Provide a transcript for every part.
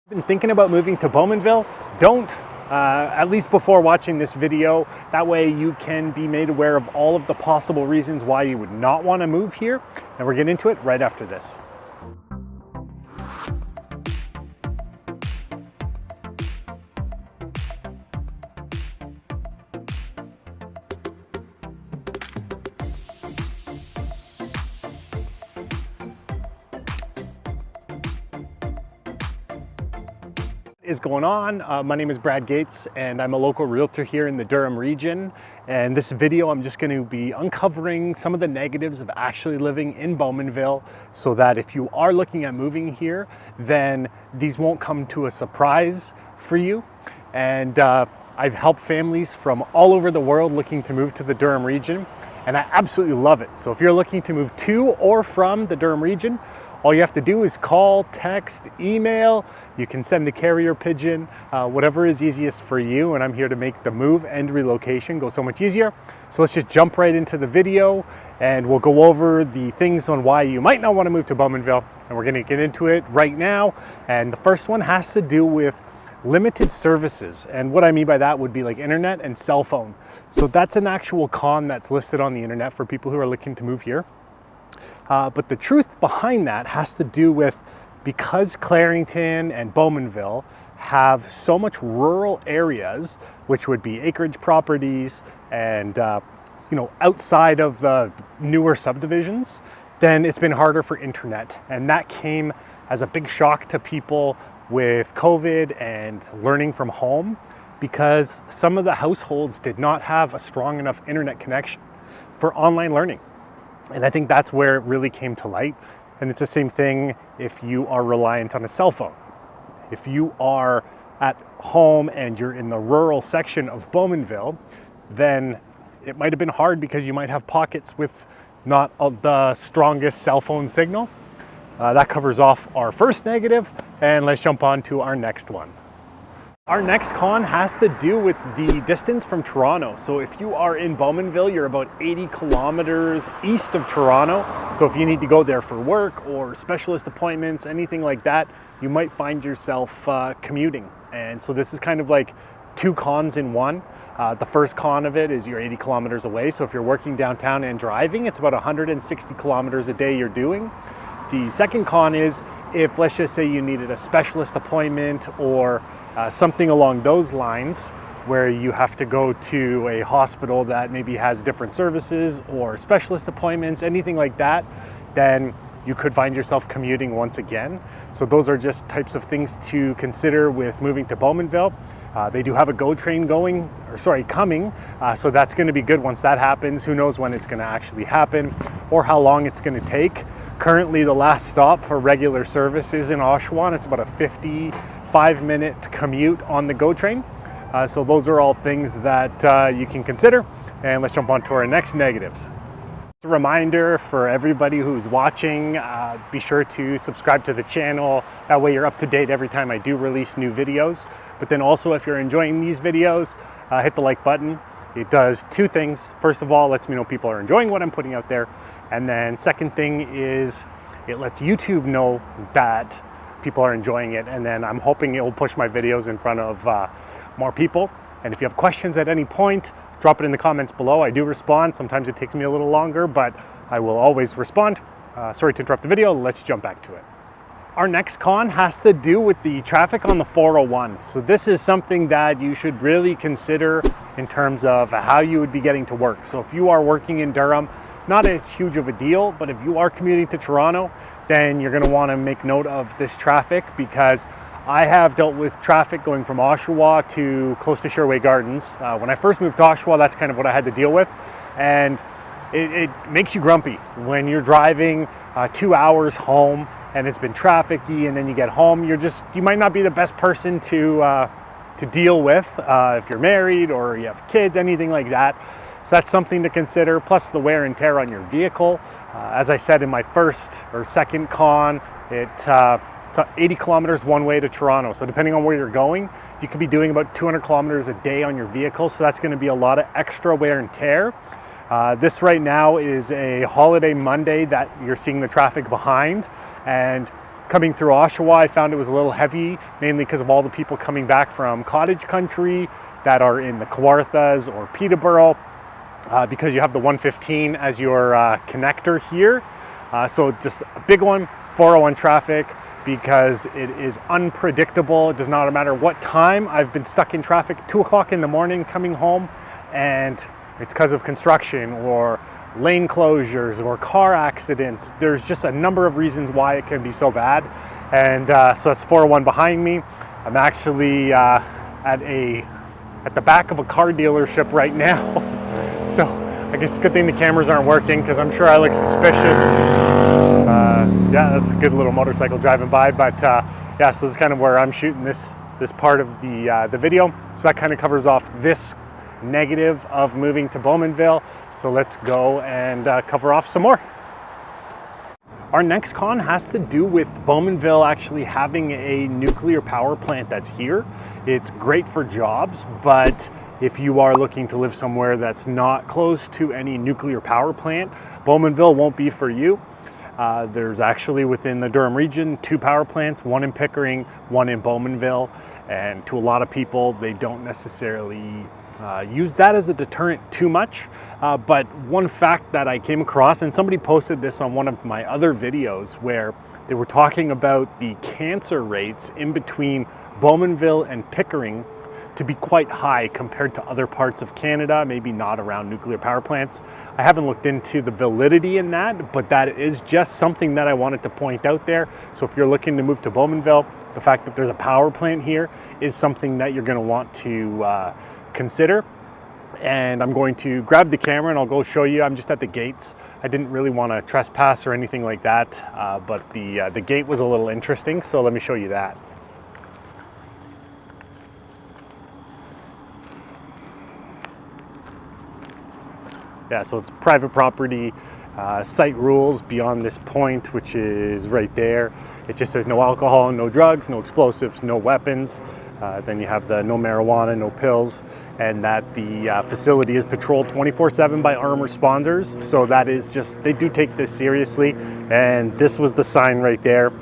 Been thinking about moving to Bowmanville? Don't, at least before watching this video. That way you can be made aware of all of the possible reasons why you would not want to move here. And we're getting into it right after this. Is going on. My name is Brad Gates and I'm a local realtor here in the Durham region. And this video I'm just going to be uncovering some of the negatives of actually living in Bowmanville, so that if you are looking at moving here, then these won't come to a surprise for you. And I've helped families from all over the world looking to move to the Durham region, and I absolutely love it. So if you're looking to move to or from the Durham region, all you have to do is call, text, email. You can send the carrier pigeon, whatever is easiest for you. And I'm here to make the move and relocation go so much easier. So let's just jump right into the video and we'll go over the things on why you might not want to move to Bowmanville. And we're going to get into it right now. And the first one has to do with limited services. And what I mean by that would be like internet and cell phone. So that's an actual con that's listed on the internet for people who are looking to move here. But the truth behind that has to do with, because Clarington and Bowmanville have so much rural areas, which would be acreage properties and outside of the newer subdivisions, then it's been harder for internet. And that came as a big shock to people with COVID and learning from home, because some of the households did not have a strong enough internet connection for online learning. And I think that's where it really came to light. And it's the same thing if you are reliant on a cell phone. If you are at home and you're in the rural section of Bowmanville, then it might have been hard because you might have pockets with not the strongest cell phone signal. That covers off our first negative, and let's jump on to our next one. Our next con has to do with the distance from Toronto. So if you are in Bowmanville, you're about 80 kilometers east of Toronto. So if you need to go there for work or specialist appointments, anything like that, you might find yourself commuting. And so this is kind of like two cons in one. The first con of it is you're 80 kilometers away. So if you're working downtown and driving, it's about 160 kilometers a day you're doing. The second con is, if let's just say you needed a specialist appointment or something along those lines, where you have to go to a hospital that maybe has different services or specialist appointments, anything like that, then you could find yourself commuting once again. So those are just types of things to consider with moving to Bowmanville. They do have a GO train coming, so that's going to be good once that happens. Who knows when it's going to actually happen or how long it's going to take. Currently, the last stop for regular service is in Oshawa, and it's about a 55-minute commute on the GO train. So those are all things that you can consider. And let's jump on to our next negatives. A reminder for everybody who's watching, be sure to subscribe to the channel. That way you're up to date every time I do release new videos. But then also, if you're enjoying these videos, hit the like button. It does two things. First of all, it lets me know people are enjoying what I'm putting out there. And then second thing is it lets YouTube know that people are enjoying it. And then I'm hoping it will push my videos in front of more people. And if you have questions at any point, drop it in the comments below. I do respond. Sometimes it takes me a little longer, but I will always respond. Sorry to interrupt the video. Let's jump back to it. Our next con has to do with the traffic on the 401. So this is something that you should really consider in terms of how you would be getting to work. So if you are working in Durham, not as huge of a deal, but if you are commuting to Toronto, then you're going to want to make note of this traffic, because I have dealt with traffic going from Oshawa to close to Sherway Gardens. When I first moved to Oshawa, that's kind of what I had to deal with. And it makes you grumpy when you're driving 2 hours home and it's been trafficy, and then you get home, you might not be the best person to deal with if you're married or you have kids, anything like that. So that's something to consider, plus the wear and tear on your vehicle. As I said in my first or second con, it's 80 kilometers one way to Toronto. So depending on where you're going, you could be doing about 200 kilometers a day on your vehicle. So that's going to be a lot of extra wear and tear. This right now is a holiday Monday that you're seeing the traffic behind, and Coming through Oshawa, I found it was a little heavy, mainly because of all the people coming back from cottage country that are in the Kawarthas or Peterborough, because you have the 115 as your connector here. So just a big one, 401 traffic, because it is unpredictable. It does not matter what time. I've been stuck in traffic 2 o'clock in the morning coming home, and it's because of construction or lane closures or car accidents. There's just a number of reasons why it can be so bad. And so that's 401 behind me. I'm actually at the back of a car dealership right now. So I guess it's a good thing the cameras aren't working, because I'm sure I look suspicious. Yeah, that's a good little motorcycle driving by, but yeah, so this is kind of where I'm shooting this part of the video. So that kind of covers off this negative of moving to Bowmanville. So let's go and cover off some more. Our next con has to do with Bowmanville actually having a nuclear power plant that's here. It's great for jobs, but if you are looking to live somewhere that's not close to any nuclear power plant, Bowmanville won't be for you. There's actually within the Durham region 2 power plants, one in Pickering, one in Bowmanville, and to a lot of people, they don't necessarily use that as a deterrent too much. But one fact that I came across, and somebody posted this on one of my other videos, where they were talking about the cancer rates in between Bowmanville and Pickering to be quite high compared to other parts of Canada, maybe not around nuclear power plants. I haven't looked into the validity in that, but that is just something that I wanted to point out there. So if you're looking to move to Bowmanville, the fact that there's a power plant here is something that you're going to want to consider. And I'm going to grab the camera and I'll go show you. I'm just at the gates. I didn't really want to trespass or anything like that, but the gate was a little interesting, so let me show you that. Yeah, so it's private property, site rules beyond this point, which is right there. It just says no alcohol, no drugs, no explosives, no weapons. Then you have the no marijuana, no pills, and that the facility is patrolled 24/7 by armed responders. So that is just, they do take this seriously. And this was the sign right there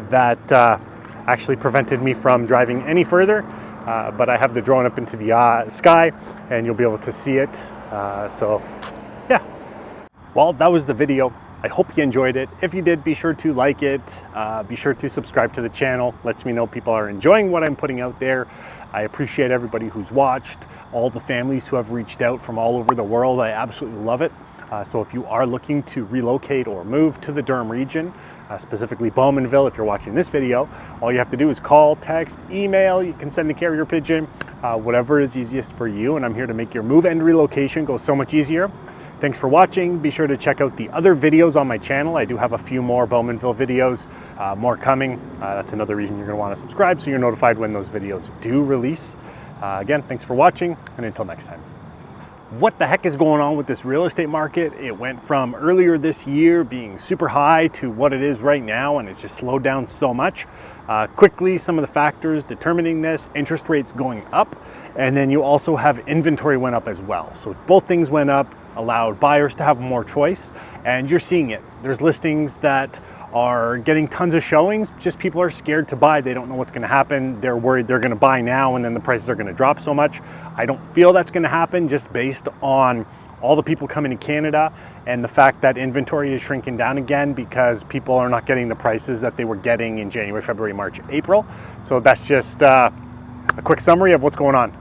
that actually prevented me from driving any further. But I have the drone up into the sky and you'll be able to see it. So yeah, well, that was the video. I hope you enjoyed it. If you did, be sure to like it. Be sure to subscribe to the channel. Lets me know people are enjoying what I'm putting out there. I appreciate everybody who's watched, all the families who have reached out from all over the world. I absolutely love it. So if you are looking to relocate or move to the Durham region, specifically Bowmanville, if you're watching this video, all you have to do is call, text, email. You can send the carrier pigeon, whatever is easiest for you. And I'm here to make your move and relocation go so much easier. Thanks for watching. Be sure to check out the other videos on my channel. I do have a few more Bowmanville videos, more coming. That's another reason you're going to want to subscribe, so you're notified when those videos do release. Again, thanks for watching, and until next time. What the heck is going on with this real estate market? It went from earlier this year being super high to what it is right now, and it's just slowed down so much. Quickly, some of the factors determining this: interest rates going up, and then you also have inventory went up as well. So both things went up, allowed buyers to have more choice, and you're seeing it. There's listings that are getting tons of showings, just people are scared to buy. They don't know what's going to happen. They're worried they're going to buy now and then the prices are going to drop so much. I don't feel that's going to happen, just based on all the people coming to Canada and the fact that inventory is shrinking down again because people are not getting the prices that they were getting in January, February, March, April. So that's just a quick summary of what's going on.